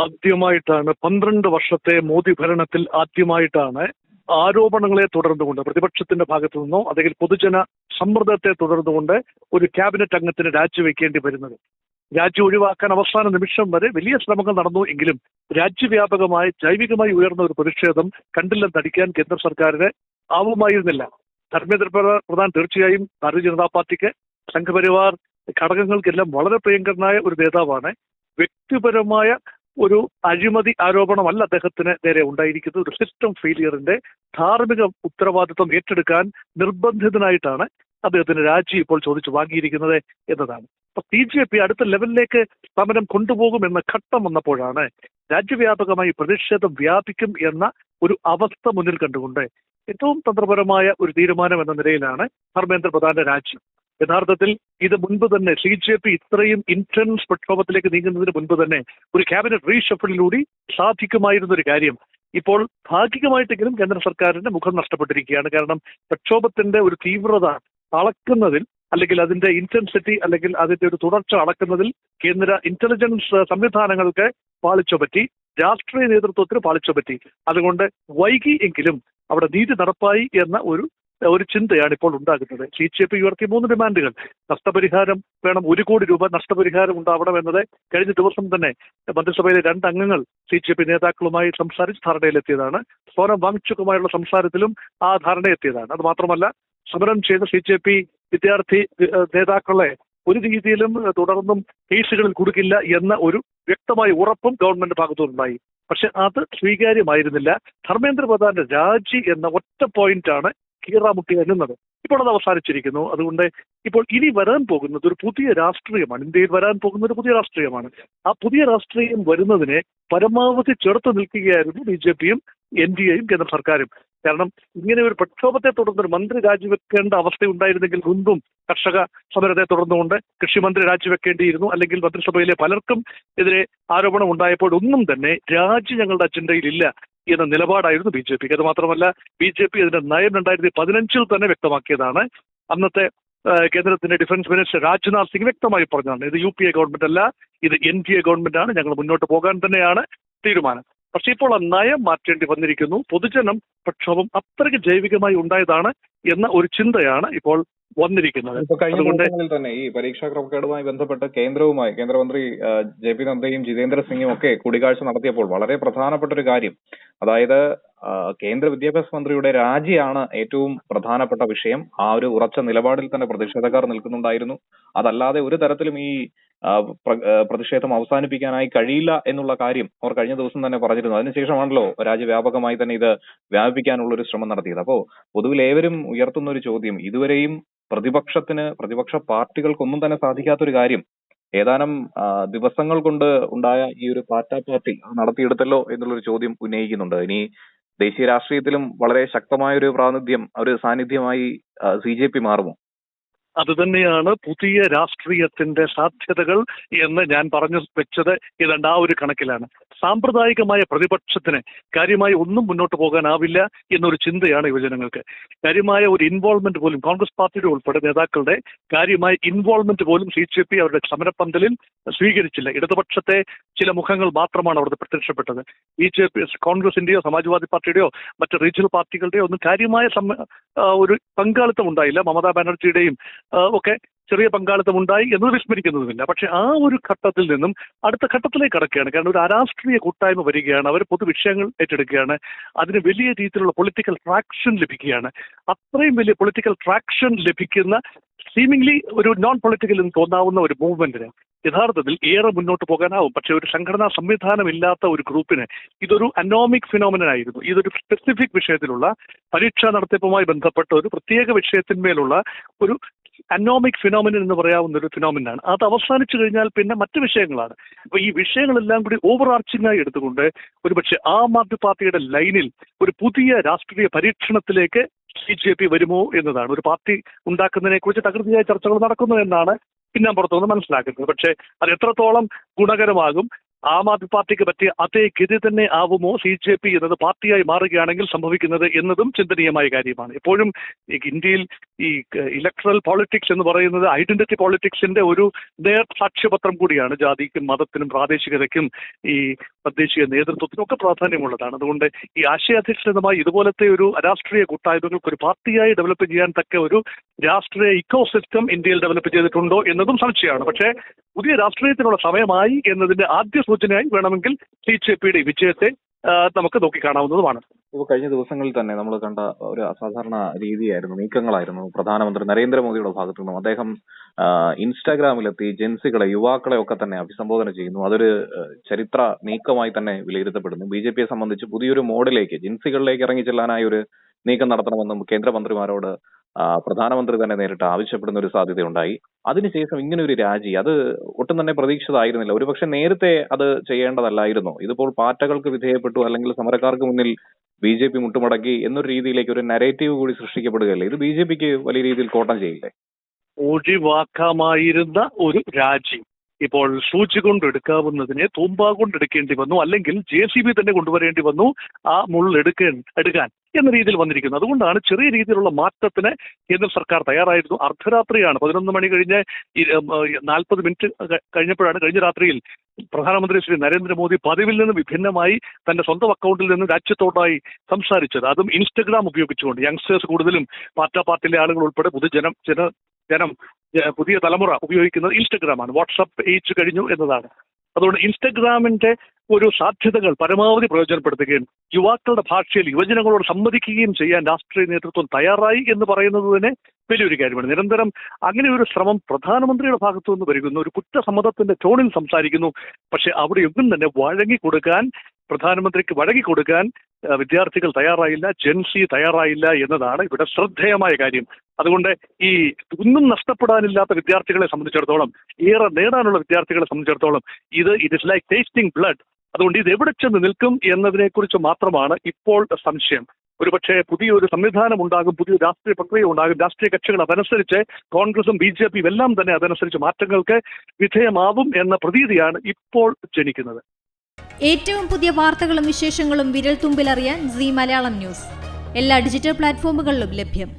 ആദ്യമായിട്ടാണ് 12 വർഷത്തെ മോദി ഭരണത്തിൽ ആദ്യമായിട്ടാണ് ആരോപണങ്ങളെ തുടർന്നുകൊണ്ട് പ്രതിപക്ഷത്തിന്റെ ഭാഗത്തു നിന്നോ അല്ലെങ്കിൽ പൊതുജന സമ്മർദ്ദത്തെ തുടർന്നുകൊണ്ട് ഒരു ക്യാബിനറ്റ് അംഗത്തിന് രാജിവെക്കേണ്ടി വരുന്നത്. രാജ്യം ഒഴിവാക്കാൻ അവസാന നിമിഷം വരെ വലിയ ശ്രമങ്ങൾ നടന്നു എങ്കിലും രാജ്യവ്യാപകമായി ജൈവികമായി ഉയർന്ന ഒരു പ്രതിഷേധം കണ്ടില്ലെന്ന് നടിക്കാൻ കേന്ദ്ര സർക്കാരിന് ആവുമായിരുന്നില്ല. ധർമ്മേന്ദ്ര പ്രധാൻ തീർച്ചയായും ഭാരതീയ ജനതാ പാർട്ടിക്ക് സംഘപരിവാർ ഘടകങ്ങൾക്കെല്ലാം വളരെ പ്രിയങ്കരനായ ഒരു നേതാവാണ്. വ്യക്തിപരമായ ഒരു അഴിമതി ആരോപണമല്ല അദ്ദേഹത്തിന് നേരെ ഉണ്ടായിരിക്കുന്നത്. ഒരു സിസ്റ്റം ഫെയിലിയറിന്റെ ധാർമ്മിക ഉത്തരവാദിത്വം ഏറ്റെടുക്കാൻ നിർബന്ധിതനായിട്ടാണ് അദ്ദേഹത്തിന് രാജി ഇപ്പോൾ ചോദിച്ചു വാങ്ങിയിരിക്കുന്നത് എന്നതാണ്. അപ്പൊ BJP അടുത്ത ലെവലിലേക്ക് സമരം കൊണ്ടുപോകുമെന്ന ഘട്ടം വന്നപ്പോഴാണ് രാജ്യവ്യാപകമായി പ്രതിഷേധം വ്യാപിക്കും എന്ന ഒരു അവസ്ഥ മുന്നിൽ കണ്ടുകൊണ്ട് ഏറ്റവും തന്ത്രപരമായ ഒരു തീരുമാനം എന്ന നിലയിലാണ് ധർമ്മേന്ദ്ര പ്രധാന്റെ രാജി. യഥാർത്ഥത്തിൽ ഇത് മുൻപ് തന്നെ BJP ഇത്രയും ഇന്റൻസ് പ്രക്ഷോഭത്തിലേക്ക് നീങ്ങുന്നതിന് മുൻപ് തന്നെ ഒരു ക്യാബിനറ്റ് റീഷഫിളിലൂടെ സാധിക്കുമായിരുന്ന ഒരു കാര്യം ഇപ്പോൾ ഭാഗികമായിട്ടെങ്കിലും കേന്ദ്ര സർക്കാരിന്റെ മുഖം നഷ്ടപ്പെട്ടിരിക്കുകയാണ്. കാരണം പ്രക്ഷോഭത്തിന്റെ ഒരു തീവ്രത അളക്കുന്നതിൽ അല്ലെങ്കിൽ അതിന്റെ ഇന്റൻസിറ്റി അല്ലെങ്കിൽ അതിന്റെ ഒരു തുടർച്ച അളക്കുന്നതിൽ കേന്ദ്ര ഇന്റലിജൻസ് സംവിധാനങ്ങൾക്ക് പാളിച്ച പറ്റി, രാഷ്ട്രീയ നേതൃത്വത്തിന് പാളിച്ച പറ്റി. അതുകൊണ്ട് വൈകി എങ്കിലും അവിടെ നീതി നടപ്പായി എന്ന ഒരു ചിന്തയാണ് ഇപ്പോൾ ഉണ്ടാകുന്നത്. BJP ഉയർത്തിയ 3 ഡിമാൻഡുകൾ. നഷ്ടപരിഹാരം വേണം, 1 കോടി രൂപ നഷ്ടപരിഹാരം ഉണ്ടാവണം എന്നത് കഴിഞ്ഞ ദിവസം തന്നെ മന്ത്രിസഭയിലെ 2 അംഗങ്ങൾ BJP നേതാക്കളുമായി സംസാരിച്ച് ധാരണയിലെത്തിയതാണ്. സോനം വാങ്ചുക്കുമായുള്ള സംസാരത്തിലും ആ ധാരണയെത്തിയതാണ്. അത് മാത്രമല്ല, സമരം ചെയ്ത BJP വിദ്യാർത്ഥി നേതാക്കളെ ഒരു രീതിയിലും തുടർന്നും കേസുകളിൽ കുടുക്കില്ല എന്ന ഒരു വ്യക്തമായ ഉറപ്പും ഗവൺമെന്റ് ഭാഗത്തുനിന്നുണ്ടായി. പക്ഷെ അത് സ്വീകാര്യമായിരുന്നില്ല. ധർമ്മേന്ദ്ര പ്രധാന്റെ രാജി എന്ന ഒറ്റ പോയിന്റാണ് കീറാമുട്ടി എന്നുള്ളത്. ഇപ്പോൾ അത് അവസാനിച്ചിരിക്കുന്നു. അതുകൊണ്ട് ഇപ്പോൾ ഇനി വരാൻ പോകുന്നത് ഒരു പുതിയ രാഷ്ട്രീയമാണ്. ഇന്ത്യയിൽ വരാൻ പോകുന്ന ഒരു പുതിയ രാഷ്ട്രീയമാണ്. ആ പുതിയ രാഷ്ട്രീയം വരുന്നതിനെ പരമാവധി ചെറുത്ത് നിൽക്കുകയായിരുന്നു BJPയും NDAയും കേന്ദ്ര സർക്കാരും. കാരണം ഇങ്ങനെ ഒരു പ്രക്ഷോഭത്തെ തുടർന്ന് ഒരു മന്ത്രി രാജിവെക്കേണ്ട അവസ്ഥയുണ്ടായിരുന്നെങ്കിൽ മുൻപും കർഷക സമരത്തെ തുടർന്നുകൊണ്ട് കൃഷിമന്ത്രി രാജിവെക്കേണ്ടിയിരുന്നു. അല്ലെങ്കിൽ മന്ത്രിസഭയിലെ പലർക്കും എതിരെ ആരോപണം ഉണ്ടായപ്പോൾ ഒന്നും തന്നെ രാജി ഞങ്ങളുടെ അജണ്ടയിലില്ല എന്ന നിലപാടായിരുന്നു BJPക്ക്. അത് മാത്രമല്ല, BJP അതിന്റെ നയം 2015 തന്നെ വ്യക്തമാക്കിയതാണ്. അന്നത്തെ കേന്ദ്രത്തിന്റെ ഡിഫൻസ് മിനിസ്റ്റർ രാജ്നാഥ് സിംഗ് വ്യക്തമായി പറഞ്ഞതാണ്, ഇത് UPA ഗവൺമെന്റ് അല്ല, ഇത് NDA ഗവൺമെന്റ് ആണ്, ഞങ്ങൾ മുന്നോട്ട് പോകാൻ തന്നെയാണ് തീരുമാനം. പക്ഷെ ഇപ്പോൾ ആ നയം മാറ്റേണ്ടി വന്നിരിക്കുന്നു. പൊതുജനം പ്രക്ഷോഭം അത്രയ്ക്ക് ജൈവികമായി ഉണ്ടായതാണ് എന്ന ഒരു ചിന്തയാണ് ഇപ്പോൾ വന്നിരിക്കുന്നത്. കഴിഞ്ഞ ദിവസങ്ങളിൽ തന്നെ ഈ പരീക്ഷാ ക്രമക്കേടുമായി ബന്ധപ്പെട്ട് കേന്ദ്രമന്ത്രി JP നദ്ദയും ജിതേന്ദ്ര സിംഗും ഒക്കെ കൂടിക്കാഴ്ച നടത്തിയപ്പോൾ വളരെ പ്രധാനപ്പെട്ട ഒരു കാര്യം, അതായത് കേന്ദ്ര വിദ്യാഭ്യാസ മന്ത്രിയുടെ രാജിയാണ് ഏറ്റവും പ്രധാനപ്പെട്ട വിഷയം. ആ ഒരു ഉറച്ച നിലപാടിൽ തന്നെ പ്രതിഷേധക്കാർ നിൽക്കുന്നുണ്ടായിരുന്നു. അതല്ലാതെ ഒരു തരത്തിലും ഈ പ്രതിഷേധം അവസാനിപ്പിക്കാനായി കഴിയില്ല എന്നുള്ള കാര്യം അവർ കഴിഞ്ഞ ദിവസം തന്നെ പറഞ്ഞിരുന്നു. അതിനുശേഷമാണല്ലോ രാജ്യവ്യാപകമായി തന്നെ ഇത് വ്യാപിപ്പിക്കാനുള്ള ഒരു ശ്രമം നടത്തിയത്. അപ്പോ പൊതുവിൽ ഏവരും ഉയർത്തുന്ന ഒരു ചോദ്യം, ഇതുവരെയും പ്രതിപക്ഷ പാർട്ടികൾക്കൊന്നും തന്നെ സാധിക്കാത്തൊരു കാര്യം ഏതാനും ദിവസങ്ങൾ കൊണ്ട് ഉണ്ടായ ഈ ഒരു പാർട്ടി നടത്തിയെടുത്തല്ലോ എന്നുള്ളൊരു ചോദ്യം ഉന്നയിക്കുന്നുണ്ട്. ഇനി ദേശീയ രാഷ്ട്രീയത്തിലും വളരെ ശക്തമായ ഒരു സാന്നിധ്യമായി BJP മാറുമോ? അത് തന്നെയാണ് പുതിയ രാഷ്ട്രീയത്തിന്റെ സാധ്യതകൾ എന്ന് ഞാൻ പറഞ്ഞു വെച്ചത്. ഏതാണ്ട് ആ ഒരു കണക്കിലാണ്. സാമ്പ്രദായികമായ പ്രതിപക്ഷത്തിന് കാര്യമായി ഒന്നും മുന്നോട്ട് പോകാനാവില്ല എന്നൊരു ചിന്തയാണ് യുവജനങ്ങൾക്ക്. കാര്യമായ ഒരു ഇൻവോൾവ്മെന്റ് പോലും കോൺഗ്രസ് പാർട്ടിയുടെ ഉൾപ്പെടെ നേതാക്കളുടെ കാര്യമായ ഇൻവോൾവ്മെന്റ് പോലും BJP അവരുടെ സമരപ്പന്തലിൽ സ്വീകരിച്ചില്ല. ഇടതുപക്ഷത്തെ ചില മുഖങ്ങൾ മാത്രമാണ് അവിടുത്തെ പ്രത്യക്ഷപ്പെട്ടത്. BJP കോൺഗ്രസിന്റെയോ സമാജ്വാദി പാർട്ടിയുടെയോ മറ്റ് റീജിയണൽ പാർട്ടികളുടെയോ ഒന്നും കാര്യമായ ഒരു പങ്കാളിത്തം ഉണ്ടായില്ല. മമതാ ബാനർജിയുടെയും ഒക്കെ ചെറിയ പങ്കാളിത്തം ഉണ്ടായി എന്നത് വിസ്മരിക്കുന്നതുമില്ല. പക്ഷെ ആ ഒരു ഘട്ടത്തിൽ നിന്നും അടുത്ത ഘട്ടത്തിലേക്ക് കടക്കുകയാണ്. കാരണം ഒരു അരാഷ്ട്രീയ കൂട്ടായ്മ വരികയാണ്. അവർ പൊതുവിഷയങ്ങൾ ഏറ്റെടുക്കുകയാണ്. അതിന് വലിയ രീതിയിലുള്ള പൊളിറ്റിക്കൽ ട്രാക്ഷൻ ലഭിക്കുകയാണ്. അത്രയും വലിയ പൊളിറ്റിക്കൽ ട്രാക്ഷൻ ലഭിക്കുന്ന സീമിംഗ്ലി ഒരു നോൺ പൊളിറ്റിക്കൽ എന്ന് തോന്നാവുന്ന ഒരു മൂവ്മെന്റിന് യഥാർത്ഥത്തിൽ ഏറെ മുന്നോട്ട് പോകാനാവും. പക്ഷെ ഒരു സംഘടനാ സംവിധാനം ഇല്ലാത്ത ഒരു ഗ്രൂപ്പിന് ഇതൊരു അനോമിക് ഫിനോമിനായിരുന്നു. ഇതൊരു സ്പെസിഫിക് വിഷയത്തിലുള്ള പരീക്ഷാ നടത്തിപ്പുമായി ബന്ധപ്പെട്ട ഒരു പ്രത്യേക വിഷയത്തിന്മേലുള്ള ഒരു അനോമിക് ഫിനോമിനൻ എന്ന് പറയാവുന്ന ഒരു ഫിനോമിനാണ്. അത് അവസാനിച്ചു കഴിഞ്ഞാൽ പിന്നെ മറ്റു വിഷയങ്ങളാണ്. അപ്പൊ ഈ വിഷയങ്ങളെല്ലാം കൂടി ഓവർ ആർച്ചിങ് ആയി എടുത്തുകൊണ്ട് ഒരുപക്ഷെ ആം ആദ്മി പാർട്ടിയുടെ ലൈനിൽ ഒരു പുതിയ രാഷ്ട്രീയ പരീക്ഷണത്തിലേക്ക് BJP വരുമോ എന്നതാണ്. ഒരു പാർട്ടി ഉണ്ടാക്കുന്നതിനെ കുറിച്ച് തകൃതിയായ ചർച്ചകൾ നടക്കുന്നു എന്നാണ് പിന്നാമ്പുറത്തുനിന്ന് മനസ്സിലാക്കുന്നത്. പക്ഷേ അത് എത്രത്തോളം ഗുണകരമാകും, ആം ആദ്മി പാർട്ടിക്ക് പറ്റിയ അതേ ഗതി തന്നെ ആവുമോ BJP എന്നത് പാർട്ടിയായി മാറുകയാണെങ്കിൽ സംഭവിക്കുന്നത് എന്നതും ചിന്തനീയമായ കാര്യമാണ്. എപ്പോഴും ഇന്ത്യയിൽ ഈ ഇലക്ട്രൽ പോളിറ്റിക്സ് എന്ന് പറയുന്നത് ഐഡന്റിറ്റി പോളിറ്റിക്സിന്റെ ഒരു സാക്ഷ്യപത്രം കൂടിയാണ്. ജാതിക്കും മതത്തിനും പ്രാദേശികതയ്ക്കും ഈ തദ്ദേശീയ നേതൃത്വത്തിനും ഒക്കെ പ്രാധാന്യമുള്ളതാണ്. അതുകൊണ്ട് ഈ ആശയാധിഷ്ഠിതമായി ഇതുപോലത്തെ ഒരു രാഷ്ട്രീയ കൂട്ടായ്മകൾക്ക് ഒരു പാർട്ടിയായി ഡെവലപ്പ് ചെയ്യാൻ തക്ക ഒരു രാഷ്ട്രീയ ഇക്കോസിസ്റ്റം ഇന്ത്യയിൽ ഡെവലപ്പ് ചെയ്തിട്ടുണ്ടോ എന്നതും സംശയമാണ്. പക്ഷേ പുതിയ രാഷ്ട്രീയത്തിനുള്ള സമയമായി എന്നതിന്റെ ആദ്യ സൂചനയായി വേണമെങ്കിൽ BJPയുടെ വിജയത്തെ നമുക്ക് നോക്കിക്കാണാവുന്നതുമാണ്. ഇപ്പോൾ കഴിഞ്ഞ ദിവസങ്ങളിൽ തന്നെ നമ്മൾ കണ്ട ഒരു അസാധാരണ രീതിയായിരുന്നു, നീക്കങ്ങളായിരുന്നു പ്രധാനമന്ത്രി നരേന്ദ്രമോദിയുടെ ഭാഗത്തു നിന്നും. അദ്ദേഹം ഇൻസ്റ്റാഗ്രാമിലെത്തി ജെൻസികളെ, യുവാക്കളെ ഒക്കെ തന്നെ അഭിസംബോധന ചെയ്യുന്നു. അതൊരു ചരിത്ര നീക്കമായി തന്നെ വിലയിരുത്തപ്പെടുന്നു. BJPയെ സംബന്ധിച്ച് പുതിയൊരു മോഡിലേക്ക്, ജെൻസികളിലേക്ക് ഇറങ്ങി ചെല്ലാനായി ഒരു നീക്കം നടത്തണമെന്നും കേന്ദ്രമന്ത്രിമാരോട് പ്രധാനമന്ത്രി തന്നെ നേരിട്ട് ആവശ്യപ്പെടുന്ന ഒരു സാധ്യതയുണ്ടായി. അതിനുശേഷം ഇങ്ങനെ ഒരു രാജി, അത് ഒട്ടും തന്നെ പ്രതീക്ഷിതമായിരുന്നില്ല. ഒരുപക്ഷെ നേരത്തെ അത് ചെയ്യേണ്ടതല്ലായിരുന്നു. ഇതിപ്പോൾ പാറ്റകൾക്ക് വിധേയപ്പെട്ടു, അല്ലെങ്കിൽ സമരക്കാർക്ക് മുന്നിൽ BJP മുട്ടുമടക്കി എന്നൊരു രീതിയിലേക്ക് ഒരു നരേറ്റീവ് കൂടി സൃഷ്ടിക്കപ്പെടുകയല്ലേ? ഇത് BJPക്ക് വലിയ രീതിയിൽ കോട്ടം ചെയ്യില്ലേ? ഒഴിവാക്കാമായിരുന്ന ഒരു രാജി ഇപ്പോൾ സൂചി കൊണ്ടെടുക്കാവുന്നതിനെ തൂമ്പ കൊണ്ടെടുക്കേണ്ടി വന്നു, അല്ലെങ്കിൽ JCB തന്നെ കൊണ്ടുവരേണ്ടി വന്നു ആ എടുക്കാൻ എന്ന രീതിയിൽ വന്നിരിക്കുന്നു. അതുകൊണ്ടാണ് ചെറിയ രീതിയിലുള്ള മാറ്റത്തിന് കേന്ദ്ര സർക്കാർ തയ്യാറായിരുന്നു. അർദ്ധരാത്രിയാണ്, 11 മണി കഴിഞ്ഞ് 40 മിനിറ്റ് കഴിഞ്ഞപ്പോഴാണ് കഴിഞ്ഞ രാത്രിയിൽ പ്രധാനമന്ത്രി ശ്രീ നരേന്ദ്രമോദി പതിവിൽ നിന്ന് വിഭിന്നമായി തന്റെ സ്വന്തം അക്കൗണ്ടിൽ നിന്ന് രാജ്യത്തോടായി സംസാരിച്ചത്. അതും ഇൻസ്റ്റഗ്രാം ഉപയോഗിച്ചുകൊണ്ട്. യങ്സ്റ്റേഴ്സ് കൂടുതലും പാർട്ടിയിലെ ആളുകൾ ഉൾപ്പെടെ ജനം പുതിയ തലമുറ ഉപയോഗിക്കുന്നത് ഇൻസ്റ്റഗ്രാമാണ്. വാട്സപ്പ് ഏജ് കഴിഞ്ഞു എന്നതാണ്. അതുകൊണ്ട് ഇൻസ്റ്റഗ്രാമിന്റെ ഒരു സാധ്യതകൾ പരമാവധി പ്രയോജനപ്പെടുത്തുകയും യുവാക്കളുടെ ഭാഷയിൽ യുവജനങ്ങളോട് സംവദിക്കുകയും ചെയ്യാൻ രാഷ്ട്രീയ നേതൃത്വം തയ്യാറായി എന്ന് പറയുന്നത് തന്നെ വലിയൊരു കാര്യമാണ്. നിരന്തരം അങ്ങനെ ഒരു ശ്രമം പ്രധാനമന്ത്രിയുടെ ഭാഗത്തു നിന്ന് വരുന്നു. ഒരു കുറ്റസമ്മതത്തിന്റെ ടോണിൽ സംസാരിക്കുന്നു. പക്ഷെ അവിടെയൊന്നും തന്നെ പ്രധാനമന്ത്രിക്ക് വഴങ്ങിക്കൊടുക്കാൻ വിദ്യാർത്ഥികൾ തയ്യാറായില്ല, ജെൻസി തയ്യാറായില്ല എന്നതാണ് ഇവിടെ ശ്രദ്ധേയമായ കാര്യം. അതുകൊണ്ട് ഈ ഒന്നും നഷ്ടപ്പെടാനില്ലാത്ത വിദ്യാർത്ഥികളെ സംബന്ധിച്ചിടത്തോളം, ഏറെ നേടാനുള്ള വിദ്യാർത്ഥികളെ സംബന്ധിച്ചിടത്തോളം it is like tasting blood. അതുകൊണ്ട് ഇത് എവിടെ ചെന്ന് നിൽക്കും എന്നതിനെക്കുറിച്ച് മാത്രമാണ് ഇപ്പോൾ സംശയം. ഒരുപക്ഷെ പുതിയൊരു സംവിധാനം ഉണ്ടാകും, പുതിയ രാഷ്ട്രീയ പ്രക്രിയ ഉണ്ടാകും, രാഷ്ട്രീയ കക്ഷികൾ അതനുസരിച്ച്, കോൺഗ്രസും BJPയും എല്ലാം തന്നെ അതനുസരിച്ച് മാറ്റങ്ങൾക്ക് വിധേയമാവും എന്ന പ്രതീതിയാണ് ഇപ്പോൾ ജനിക്കുന്നത്. ഏറ്റവും പുതിയ വാർത്തകളും വിശേഷങ്ങളും വിരൽ തുമ്പിലറിയാൻ Zee മലയാളം ന്യൂസ് എല്ലാ ഡിജിറ്റൽ പ്ലാറ്റ്ഫോമുകളിലും ലഭ്യം.